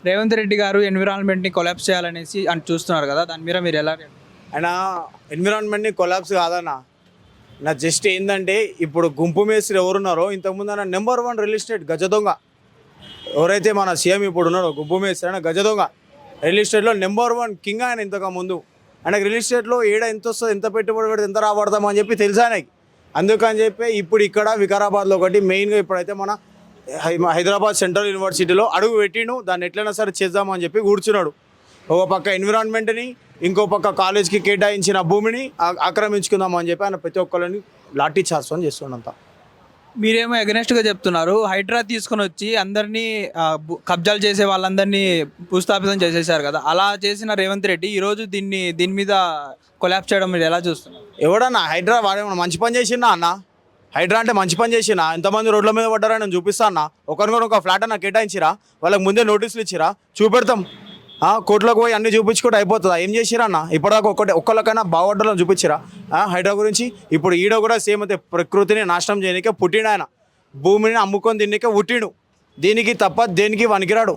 రేవంత్ రెడ్డి గారు ఎన్విరాన్మెంట్ని కొలాప్స్ చేయాలనేసి అని చూస్తున్నారు కదా, దాని మీద మీరు ఎలా ఆయన ఎన్విరాన్మెంట్ని కొలాప్స్ కాదన్న. నా జస్ట్ ఏంటంటే ఇప్పుడు గుంపు మేస్త్రి ఎవరున్నారో ఇంతకుముందు ఆయన నెంబర్ 1 రియల్ ఎస్టేట్ గజ దొంగ ఎవరైతే మన సీఎం ఇప్పుడు ఉన్నారో గుంపు మేస్త్రి ఆయన గజ దొంగ రియల్ ఎస్టేట్లో నెంబర్ 1 కింగ్ ఆయన. ఇంతకు ముందు ఆయనకు రియల్ ఎస్టేట్లో ఎంత వస్తుంది, ఎంత పెట్టుబడి పెడితే ఎంత రాబడతామని చెప్పి తెలుసు ఆయనకి. అందుకని చెప్పి ఇప్పుడు ఇక్కడ వికారాబాద్లో ఒకటి మెయిన్గా ఇప్పుడైతే మన హైదరాబాద్ సెంట్రల్ యూనివర్సిటీలో అడుగు పెట్టిండు. దాన్ని ఎట్లయినా సరే చేద్దామని చెప్పి కూర్చున్నాడు. ఒక పక్క ఎన్విరాన్మెంట్ని, ఇంకో పక్క కాలేజ్కి కేటాయించిన భూమిని ఆక్రమించుకుందామని చెప్పి ఆయన ప్రతి ఒక్కరిని లాఠీ చార్జ్ అని చేస్తుండంతా. మీరేమో అగెనెస్ట్గా చెప్తున్నారు. హైడ్రా తీసుకొని వచ్చి అందరినీ కబ్జాలు చేసే వాళ్ళందరినీ భూస్థాపితం చేసేసారు కదా, అలా చేసిన రేవంత్ రెడ్డి ఈరోజు దీని మీద కొలాప్స్ చేయడం మీరు ఎలా చూస్తున్నారు? ఎవడన్నా హైడ్రా వాడేమన్నా మంచి పని చేసిందా అన్న? హైడ్రా అంటే మంచి పని చేసినా? ఎంతమంది రోడ్ల మీద పడ్డారని నేను చూపిస్తా అన్న. ఒకరిని ఒక ఫ్లాట్ అన్న కేటాయించిరా, వాళ్ళకి ముందే నోటీసులు ఇచ్చిరా, చూపెడతాం. కోర్టులోకి పోయి అన్ని చూపించుకుంటే అయిపోతుందా? ఏం చేసిరా అన్న? ఇప్పటిదాకా ఒక్కళ్ళకైనా బాగుపడ్డాలని చూపించిరా హైడ్రా గురించి? ఇప్పుడు ఈడ కూడా సేమ్ అయితే ప్రకృతిని నాశనం చేయడానికే పుట్టిండు ఆయన. భూమిని అమ్ముకొని తిన్నకే పుట్టిండు. దీనికి తప్ప దేనికి వనికిరాడు.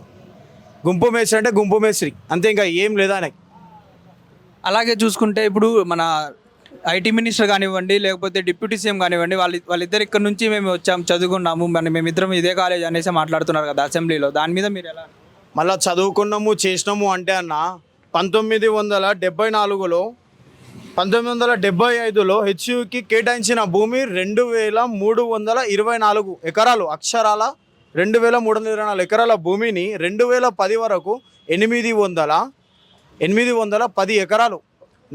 గుంపు మేస్త్రి అంటే గుంపు మేస్త్రి అంతే, ఇంకా ఏం లేదా ఆయనకి. అలాగే చూసుకుంటే ఇప్పుడు మన ఐటీ మినిస్టర్ కానివ్వండి, లేకపోతే డిప్యూటీ సీఎం కానివ్వండి, వాళ్ళిద్దరు ఇక్కడ నుంచి మేము వచ్చాము, చదువుకున్నాము, మేమిద్దరం ఇదే కాలేజ్ అనేసి మాట్లాడుతున్నారు కదా అసెంబ్లీలో. దాని మీద మీరు ఎలా? మళ్ళీ చదువుకున్నాము చేసినాము అంటే అన్న 1974లో 1975లో హెచ్యుకి కేటాయించిన భూమి 2324 ఎకరాలు, అక్షరాల 2324 ఎకరాల భూమిని 2010 వరకు 810 ఎకరాలు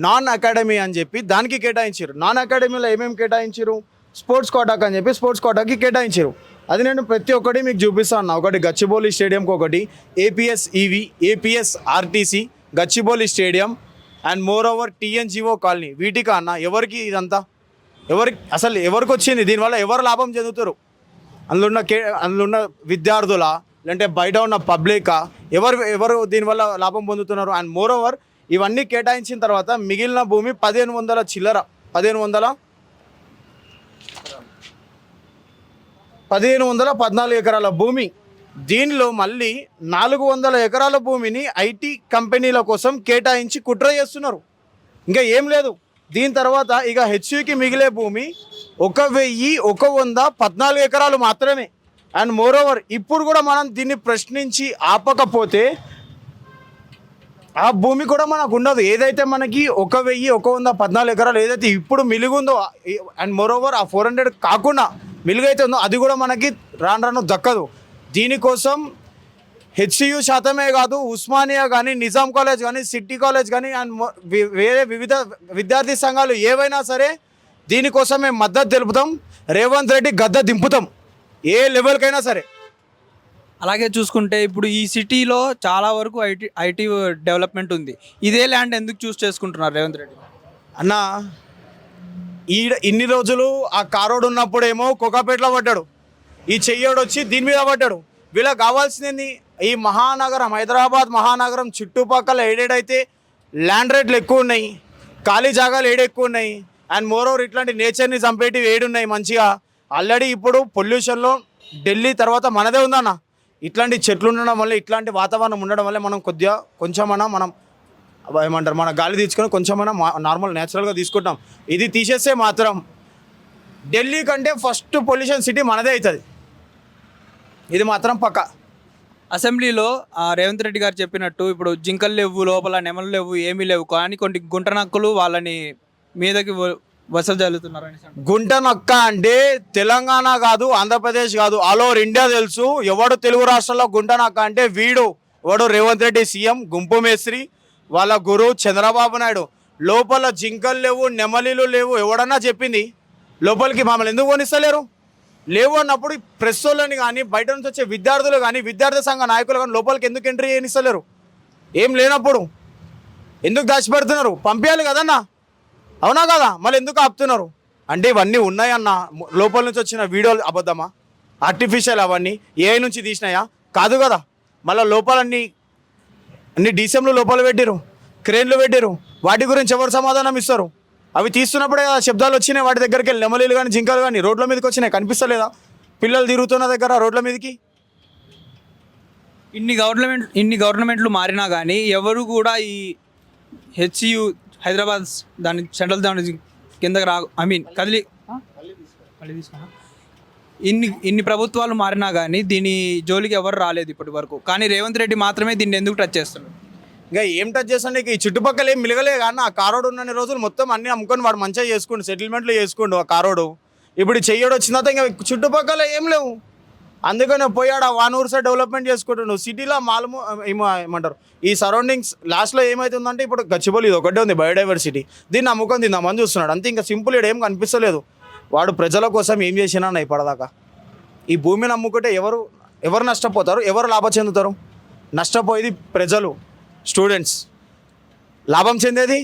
నాన్ అకాడమీ అని చెప్పి దానికి కేటాయించారు. నాన్ అకాడమీలో ఏమేమి కేటాయించారు? స్పోర్ట్స్ కోటాకి అని చెప్పి స్పోర్ట్స్ కోటాకి కేటాయించారు. అది నేను ప్రతి ఒక్కటి మీకు చూపిస్తాను. ఒకటి గచ్చిబౌలి స్టేడియంకి, ఒకటి APS RTC Gachibowli stadium and more over TNGO colony. వీటికి అన్న ఎవరికి ఇదంతా? అసలు ఎవరికి వచ్చింది దీనివల్ల? ఎవరు లాభం చెందుతారు? అందులో ఉన్న విద్యార్థుల, లేదంటే బయట ఉన్న పబ్లికా, ఎవరు దీనివల్ల లాభం పొందుతున్నారు? అండ్ మోర్ ఓవర్ ఇవన్నీ కేటాయించిన తర్వాత మిగిలిన భూమి 1514 ఎకరాల భూమి. దీనిలో మళ్ళీ 400 ఎకరాల భూమిని ఐటీ కంపెనీల కోసం కేటాయించి కుట్ర చేస్తున్నారు. ఇంకా ఏం లేదు. దీని తర్వాత ఇక హెచ్యుకి మిగిలే భూమి 1114 ఎకరాలు మాత్రమే. అండ్ మోర్ ఓవర్ ఇప్పుడు కూడా మనం దీన్ని ప్రశ్నించి ఆపకపోతే ఆ భూమి కూడా మనకు ఉండదు. ఏదైతే మనకి 1114 ఎకరాలు ఏదైతే ఇప్పుడు మిలుగుందో, అండ్ మోర్ ఓవర్ ఆ 400 కాకుండా మిలుగైతే ఉందో అది కూడా మనకి రాను దక్కదు. దీనికోసం హెచ్సియు శాతమే కాదు, ఉస్మానియా కానీ, నిజాం కాలేజ్ కానీ, సిటీ కాలేజ్ కానీ, అండ్ వేరే వివిధ విద్యార్థి సంఘాలు ఏవైనా సరే దీనికోసం మేము మద్దతు తెలుపుతాం. రేవంత్ రెడ్డి గద్ద దింపుతాం ఏ లెవెల్కైనా సరే. అలాగే చూసుకుంటే ఇప్పుడు ఈ సిటీలో చాలా వరకు ఐటీ డెవలప్మెంట్ ఉంది. ఇదే ల్యాండ్ ఎందుకు చూస్ చేసుకుంటున్నారు రేవంత్ రెడ్డి అన్న? ఇన్ని రోజులు ఆ కారోడు ఉన్నప్పుడేమో కోకాపేటలో పడ్డాడు, ఈ చెయ్యోడు వచ్చి దీని మీద పడ్డాడు. వీళ్ళకి కావాల్సింది ఈ మహానగరం, హైదరాబాద్ మహానగరం చుట్టుపక్కల ఏడేడైతే ల్యాండ్ రేట్లు ఎక్కువ ఉన్నాయి, ఖాళీ జాగాలు ఎక్కువ ఉన్నాయి, అండ్ మోరోవర్ ఇట్లాంటి నేచర్ని చంపేటివి ఏడున్నాయి మంచిగా. ఆల్రెడీ ఇప్పుడు పొల్యూషన్లో ఢిల్లీ తర్వాత మనదే ఉందన్న. ఇట్లాంటి చెట్లు ఉండడం వల్ల, ఇట్లాంటి వాతావరణం ఉండడం వల్ల మనం కొంచెమన్నా మనం ఏమంటారు, మన గాలి తీసుకొని కొంచెమైనా నార్మల్ న్యాచురల్గా తీసుకుంటాం. ఇది తీసేస్తే మాత్రం ఢిల్లీ కంటే ఫస్ట్ పొల్యూషన్ సిటీ మనదే అవుతుంది. ఇది మాత్రం పక్క. అసెంబ్లీలో రేవంత్ రెడ్డి గారు చెప్పినట్టు ఇప్పుడు జింకలు లేవు, లోపల నెమలు లేవు, ఏమీ లేవు, కానీ కొన్ని గుంట నక్కలు వాళ్ళని మీదకి వసలు జల్లుతున్నారు అని. గుంట నక్క అంటే తెలంగాణ కాదు, ఆంధ్రప్రదేశ్ కాదు, ఆల్ ఓవర్ ఇండియా తెలుసు. ఎవడు తెలుగు రాష్ట్రాల్లో గుంట నక్క అంటే ఎవడు రేవంత్ రెడ్డి సీఎం, గుంపు మేస్త్రి, వాళ్ళ గురువు చంద్రబాబు నాయుడు. లోపల జింకలు లేవు, నెమలీలు లేవు ఎవడన్నా చెప్పింది? లోపలికి మమ్మల్ని ఎందుకు కొనిస్తలేరు? లేవు అన్నప్పుడు ప్రెస్ వాళ్ళని కానీ, బయట నుంచి వచ్చే విద్యార్థులు కానీ, విద్యార్థి సంఘ నాయకులు కానీ లోపలికి ఎందుకు ఎంట్రీ చేయనిస్తలేరు? ఏం లేనప్పుడు ఎందుకు దాచిపెడుతున్నారు? పంపించాలి కదన్నా, అవునా కదా? మళ్ళీ ఎందుకు ఆపుతున్నారు? అంటే ఇవన్నీ ఉన్నాయన్న. లోపల నుంచి వచ్చిన వీడియోలు అబద్ధమా? ఆర్టిఫిషియల్ అవన్నీ ఏఐ నుంచి తీసినాయా? కాదు కదా. మళ్ళీ లోపలన్నీ డీసీఎంలు లోపల పెట్టారు, క్రేన్లు పెట్టారు. వాటి గురించి ఎవరు సమాధానం ఇస్తారు? అవి తీస్తున్నప్పుడే శబ్దాలు వచ్చినాయి వాటి దగ్గరికి వెళ్ళి. నెమలీలు కానీ, జింకలు కానీ రోడ్ల మీదకి వచ్చినాయి, కనిపిస్తలేదా? పిల్లలు తిరుగుతున్న దగ్గర రోడ్ల మీదకి. ఇన్ని గవర్నమెంట్లు మారినా కానీ ఎవరు కూడా ఈ హెచ్సియు హైదరాబాద్ దాని సెంట్రల్ దాని కిందకి రా కదిలి మళ్ళీ తీసుకున్నా ఇన్ని ప్రభుత్వాలు మారినా కానీ దీని జోలికి ఎవరు రాలేదు ఇప్పటి వరకు. కానీ రేవంత్ రెడ్డి మాత్రమే దీన్ని ఎందుకు టచ్ చేస్తున్నాడు? ఇంకా ఏం టచ్ చేస్తాడు? ఈ చుట్టుపక్కల ఏం మిలగలే కానీ ఆ కారోడు ఉన్న రోజులు మొత్తం అన్ని అమ్ముకొని వాడు మంచిగా చేసుకోండు, సెటిల్మెంట్లు చేసుకోండు ఆ కారోడు. ఇప్పుడు చెయ్యడు వచ్చిన తర్వాత ఇంకా చుట్టుపక్కల ఏం లేవు, అందుకనే పోయాడు ఆ వానూరు సైడ్ డెవలప్మెంట్ చేసుకుంటుండు. సిటీలో ఏమంటారు ఈ సరౌండింగ్స్ లాస్ట్లో ఏమవుతుందంటే ఇప్పుడు గచ్చిబౌలి ఇది ఒకటే ఉంది బయోడైవర్సిటీ, దీన్ని అమ్ముకొని తిందామని చూస్తున్నాడు అంతే. ఇంకా సింపుల్ ఇక్కడ ఏం కనిపిస్తలేదు. వాడు ప్రజల కోసం ఏం చేసినా ఇప్పటిదాకా ఈ భూమిని అమ్ముకుంటే ఎవరు నష్టపోతారు, ఎవరు లాభం చెందుతారు? నష్టపోయేది ప్రజలు, స్టూడెంట్స్. లాభం చెందేది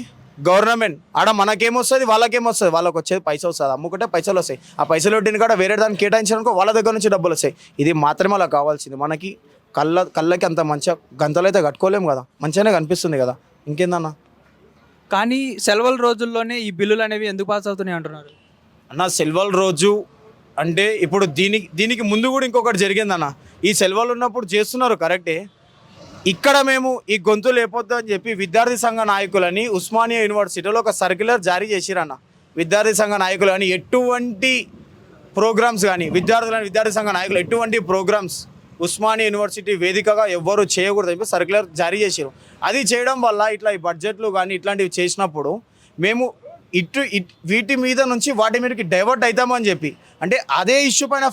గవర్నమెంట్. ఆడ మనకేమొస్తుంది, వాళ్ళకేమొస్తుంది? వాళ్ళకి వచ్చేది పైసలు వస్తుంది, అమ్ముకుంటే పైసలు వస్తాయి. ఆ పైసలు వడ్డీని కూడా వేరే దానికి కేటాయించడానికి వాళ్ళ దగ్గర నుంచి డబ్బులు వస్తాయి. ఇది మాత్రమే అలా కావాల్సింది. మనకి కళ్ళకి అంత మంచిగా గంతలు అయితే కట్టుకోలేము కదా, మంచిగానే కనిపిస్తుంది కదా, ఇంకేందన్నా. కానీ సెలవుల రోజుల్లోనే ఈ బిల్లులు అనేవి ఎందుకు పాస్ అవుతున్నాయి అంటున్నారు అన్న? సెలవుల రోజు అంటే ఇప్పుడు దీనికి ముందు కూడా ఇంకొకటి జరిగిందన్న. ఈ సెలవులు ఉన్నప్పుడు చేస్తున్నారు కరెక్టే. ఇక్కడ మేము ఈ గొంతు లేపొద్దు అని చెప్పి విద్యార్థి సంఘ నాయకులని ఉస్మానియా యూనివర్సిటీలో ఒక సర్క్యులర్ జారీ చేసిరన్న. విద్యార్థి సంఘ నాయకులు కానీ ఎటువంటి ప్రోగ్రామ్స్ కానీ విద్యార్థి సంఘ నాయకులు ఎటువంటి ప్రోగ్రామ్స్ ఉస్మానియా యూనివర్సిటీ వేదికగా ఎవ్వరు చేయకూడదు చెప్పి సర్క్యులర్ జారీ చేసారు. అది చేయడం వల్ల ఇట్లా ఈ బడ్జెట్లు కానీ ఇట్లాంటివి చేసినప్పుడు మేము వీటి మీద నుంచి వాటి మీదకి డైవర్ట్ అవుతామని చెప్పి, అంటే అదే ఇష్యూ పైన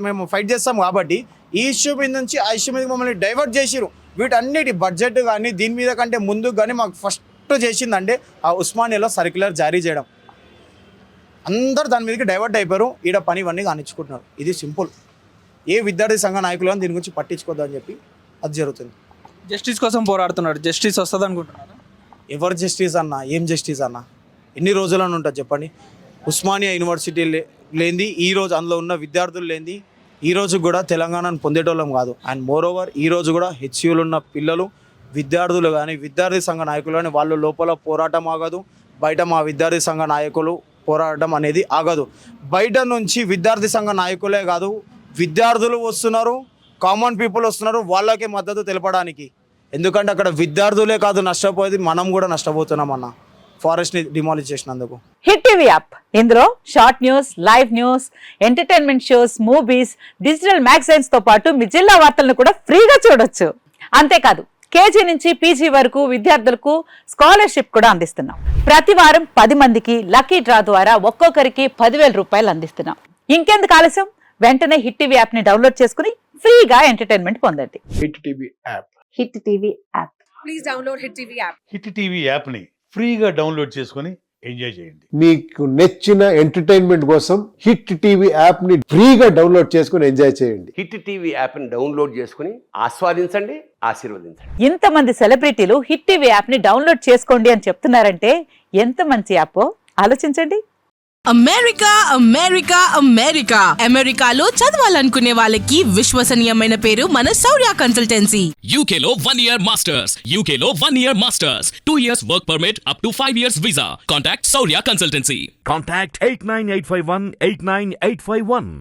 మేము ఫైట్ చేస్తాం కాబట్టి ఈ ఇష్యూ మీద నుంచి ఆ ఇష్యూ మీద మమ్మల్ని డైవర్ట్ చేసిరు. వీటన్నిటి బడ్జెట్ కానీ దీని మీద కంటే ముందు కానీ మాకు ఫస్ట్ చేసిందంటే ఆ ఉస్మానియాలో సర్క్యులర్ జారీ చేయడం. అందరూ దాని మీదకి డైవర్ట్ అయిపోయారు, ఈడ పని ఇవన్నీ కానిచ్చుకుంటున్నారు. ఇది సింపుల్. ఏ విద్యార్థి సంఘ నాయకులు అని దీని గురించి పట్టించుకోద్దు అని చెప్పి అది జరుగుతుంది. జస్టిస్ కోసం పోరాడుతున్నాడు, జస్టిస్ వస్తుంది అనుకుంటున్నారు? ఎవరు జస్టిస్ అన్న? ఏం జస్టిస్ అన్న? ఎన్ని రోజులని ఉంటుంది చెప్పండి? ఉస్మానియా యూనివర్సిటీ లేనిది ఈరోజు అందులో ఉన్న విద్యార్థులు లేనిది ఈరోజు కూడా తెలంగాణను పొందేటోళ్ళం కాదు. అండ్ మోర్ ఓవర్ ఈరోజు కూడా హెచ్యూలు ఉన్న పిల్లలు విద్యార్థులు కానీ విద్యార్థి సంఘ నాయకులు కానీ వాళ్ళు లోపల పోరాటం ఆగదు, బయట మా విద్యార్థి సంఘ నాయకులు పోరాటం అనేది ఆగదు. బయట నుంచి విద్యార్థి సంఘ నాయకులే కాదు విద్యార్థులు వస్తున్నారు, కామన్ పీపుల్ వస్తున్నారు వాళ్ళకే మద్దతు తెలపడానికి. ఎందుకంటే అక్కడ విద్యార్థులే కాదు నష్టపోయేది, మనం కూడా నష్టపోతున్నాం అన్న ఫారెస్ట్ ని డిమాలిష్ చేసినందుకు. హిట్ టీవీ యాప్, ఇందులో short news, live news, entertainment shows, movies, digital magazines తో పాటు మీ జిల్లా వార్తలను కూడా ఫ్రీగా చూడొచ్చు. అంతేకాదు కేజీ నుంచి పీజీ వరకు విద్యార్థులకు స్కాలర్షిప్ కూడా అందిస్తున్నాం. ప్రతి వారం 10 మందికి లక్కీ డ్రా ద్వారా ఒక్కొక్కరికి 10,000 రూపాయలు అందిస్తున్నాం. ఇంకెందుకు ఆలస్యం, వెంటనే హిట్ టీవీ యాప్ ని డౌన్లోడ్ చేసుకుని ఫ్రీగా ఎంటర్టైన్మెంట్ పొందండి. Hit TV app. Hit TV app. Please download hit TV app. Hit TV యాప్ని ఫ్రీగా డౌన్లోడ్ చేసుకొని ఎంజాయ్ చేయండి. మీకు నచ్చిన ఎంటర్టైన్మెంట్ కోసం హిట్ టీవీ యాప్ ని ఫ్రీగా డౌన్లోడ్ చేసుకొని ఎంజాయ్ చేయండి. హిట్ టీవీ యాప్ని డౌన్లోడ్ చేసుకుని ఆస్వాదించండి, ఆశీర్వదించండి. ఇంతమంది సెలబ్రిటీలు హిట్ టీవీ యాప్ ని డౌన్లోడ్ చేసుకోండి అని చెప్తున్నారంటే ఎంత మంచి యాప్ ఆలోచించండి. అమెరికా అమెరికా అమెరికా అమెరికాలో చదవాలనుకునే వాళ్ళకి విశ్వసనీయమైన పేరు మన శౌర్య కన్సల్టెన్సీ. UK లో 1 year masters. UK లో 1 year masters. 2 years work permit up to 5 years visa. Contact Saurya Consultancy. Contact 89851 89851.